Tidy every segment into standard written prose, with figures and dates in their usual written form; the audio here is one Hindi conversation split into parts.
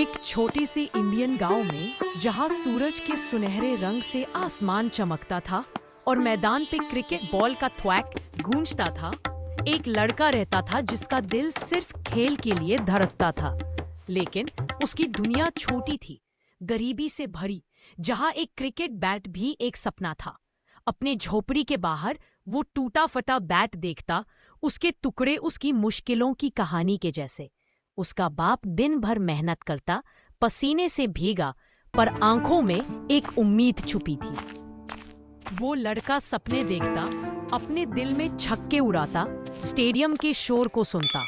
एक छोटी सी इंडियन गांव में जहां सूरज के सुनहरे रंग से आसमान चमकता था और मैदान पे क्रिकेट बॉल का थ्वैक गूंजता था, एक लड़का रहता था जिसका दिल सिर्फ खेल के लिए धड़कता था। लेकिन उसकी दुनिया छोटी थी, गरीबी से भरी, जहां एक क्रिकेट बैट भी एक सपना था। अपने झोपड़ी के बाहर वो टूटा फटा बैट देखता, उसके टुकड़े उसकी मुश्किलों की कहानी के जैसे। उसका बाप दिन भर मेहनत करता, पसीने से भीगा, पर आंखों में एक उम्मीद छुपी थी। वो लड़का सपने देखता, अपने दिल में छक्के उड़ाता, स्टेडियम के शोर को सुनता।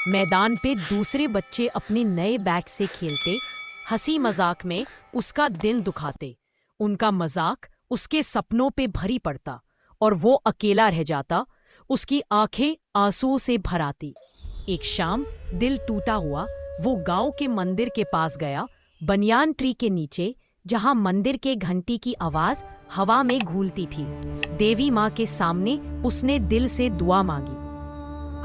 मैदान पे दूसरे बच्चे अपने नए बैट से खेलते, हंसी मजाक में उसका दिल दुखाते। उनका मजाक उसके सपनों पे भरी पड़ता और वो अकेला रह जाता, उसकी आंखें आंसुओं से भर आती। एक शाम दिल टूटा हुआ वो गांव के मंदिर के पास गया, बनियान ट्री के नीचे, जहां मंदिर के घंटी की आवाज हवा में घूलती थी। देवी माँ के सामने उसने दिल से दुआ मांगी,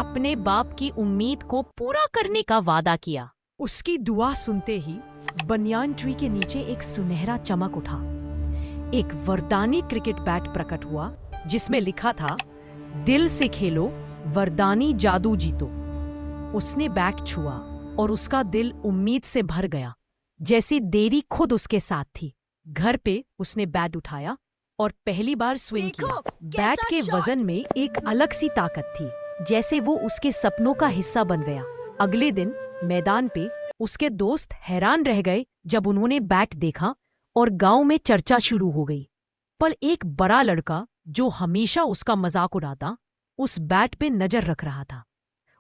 अपने बाप की उम्मीद को पूरा करने का वादा किया। उसकी दुआ सुनते ही बनियान ट्री के नीचे एक सुनहरा चमक उठा। एक वरदानी क्रिकेट बैट प्रकट हुआ जिसमें लिखा था, दिल से खेलो, वरदानी जादू जीतो। उसने बैट छुआ और उसका दिल उम्मीद से भर गया, जैसे देवी खुद उसके साथ थी। घर पे उसने बैट उठाया और पहली बार स्विंग किया। बैट के वजन में एक अलग सी ताकत थी, जैसे वो उसके सपनों का हिस्सा बन गया। अगले दिन मैदान पे उसके दोस्त हैरान रह गए जब उन्होंने बैट देखा और गांव में चर्चा शुरू हो गई। पर एक बड़ा लड़का जो हमेशा उसका मजाक उड़ाता, उस बैट पे नजर रख रहा था।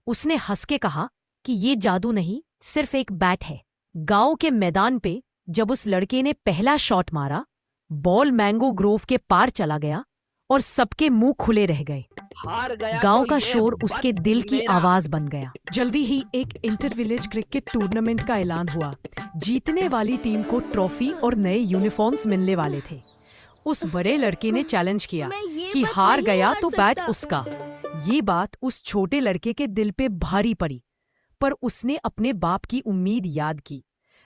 उसने हंस के कहा कि ये जादू नहीं, सिर्फ एक बैट है। गांव के मैदान पे जब उस लड़के ने पहला शॉट मारा, बॉल मैंगो ग्रोव के पार चला गया और सबके मुंह खुले रह गए। गांव का शोर उसके दिल की आवाज बन गया। जल्दी ही एक इंटर विलेज क्रिकेट टूर्नामेंट का ऐलान हुआ। जीतने वाली टीम को ट्रॉफी और नए यूनिफॉर्म्स मिलने वाले थे। उस बड़े लड़के ने चैलेंज किया कि हार गया तो बैट उसका। ये बात उस छोटे लड़के के दिल पे भारी पड़ी, पर उसने अपने बाप की उम्मीद याद की।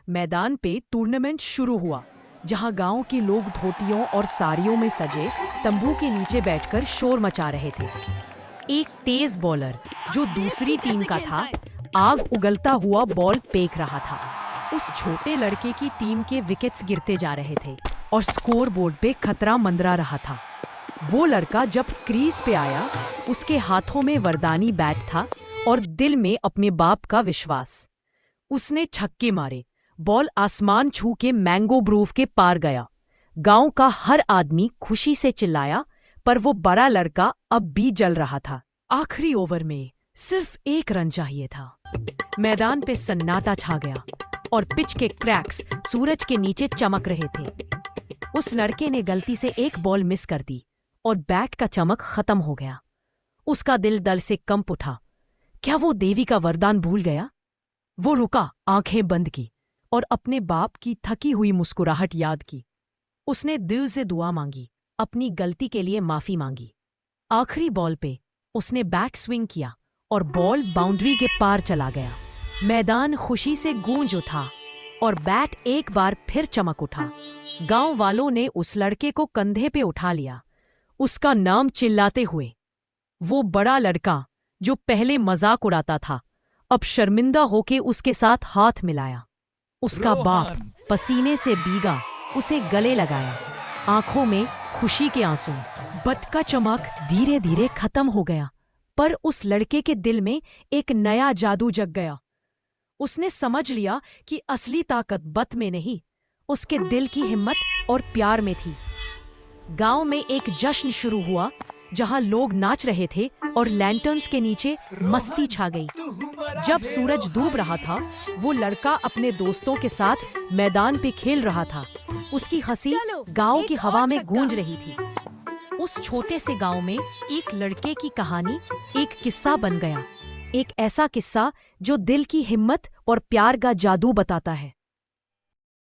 मैदान पे टूर्नामेंट शुरू हुआ, जहां गांव के लोग धोतियों और साड़ियों में सजे तंबू के नीचे बैठकर शोर मचा रहे थे। एक तेज बॉलर जो दूसरी टीम का था, आग उगलता हुआ बॉल फेंक रहा था। उस छोटे लड़के की टीम के विकेट्स गिरते जा रहे थे और स्कोर बोर्ड पे खतरा मंडरा रहा था। वो लड़का जब क्रीज पे आया, उसके हाथों में वरदानी बैट था और दिल में अपने बाप का विश्वास। उसने छक्के मारे, बॉल आसमान छू के मैंगो ग्रोव के पार गया। गांव का हर आदमी खुशी से चिल्लाया, पर वो बड़ा लड़का अब भी जल रहा था। आखिरी ओवर में सिर्फ एक रन चाहिए था। मैदान पे सन्नाटा छा गया और पिच के क्रैक्स सूरज के नीचे चमक रहे थे। उस लड़के ने गलती से एक बॉल मिस कर दी और बैट का चमक खत्म हो गया। उसका दिल दर्द से कंप उठा। क्या वो देवी का वरदान भूल गया? वो रुका, आंखें बंद की और अपने बाप की थकी हुई मुस्कुराहट याद की। उसने दिल से दुआ मांगी, अपनी गलती के लिए माफी मांगी। आखिरी बॉल पे उसने बैक स्विंग किया और बॉल बाउंड्री के पार चला गया। मैदान खुशी से गूंज उठा और बैट एक बार फिर चमक उठा। गांव वालों ने उस लड़के को कंधे पे उठा लिया, उसका नाम चिल्लाते हुए। वो बड़ा लड़का जो पहले मजाक उड़ाता था, अब शर्मिंदा होके उसके साथ हाथ मिलाया। उसका बाप पसीने से भीगा उसे गले लगाया, आंखों में खुशी के आंसू। बट का चमक धीरे धीरे खत्म हो गया, पर उस लड़के के दिल में एक नया जादू जग गया। उसने समझ लिया कि असली ताकत बत में नहीं, उसके दिल की हिम्मत और प्यार में थी। गांव में एक जश्न शुरू हुआ, जहां लोग नाच रहे थे और लैंटर्न्स के नीचे मस्ती छा गई। जब सूरज डूब रहा था, वो लड़का अपने दोस्तों के साथ मैदान पे खेल रहा था। उसकी हंसी गांव की हवा में गूंज रही थी। उस छोटे से गांव में एक लड़के की कहानी एक किस्सा बन गया, एक ऐसा किस्सा जो दिल की हिम्मत और प्यार का जादू बताता है।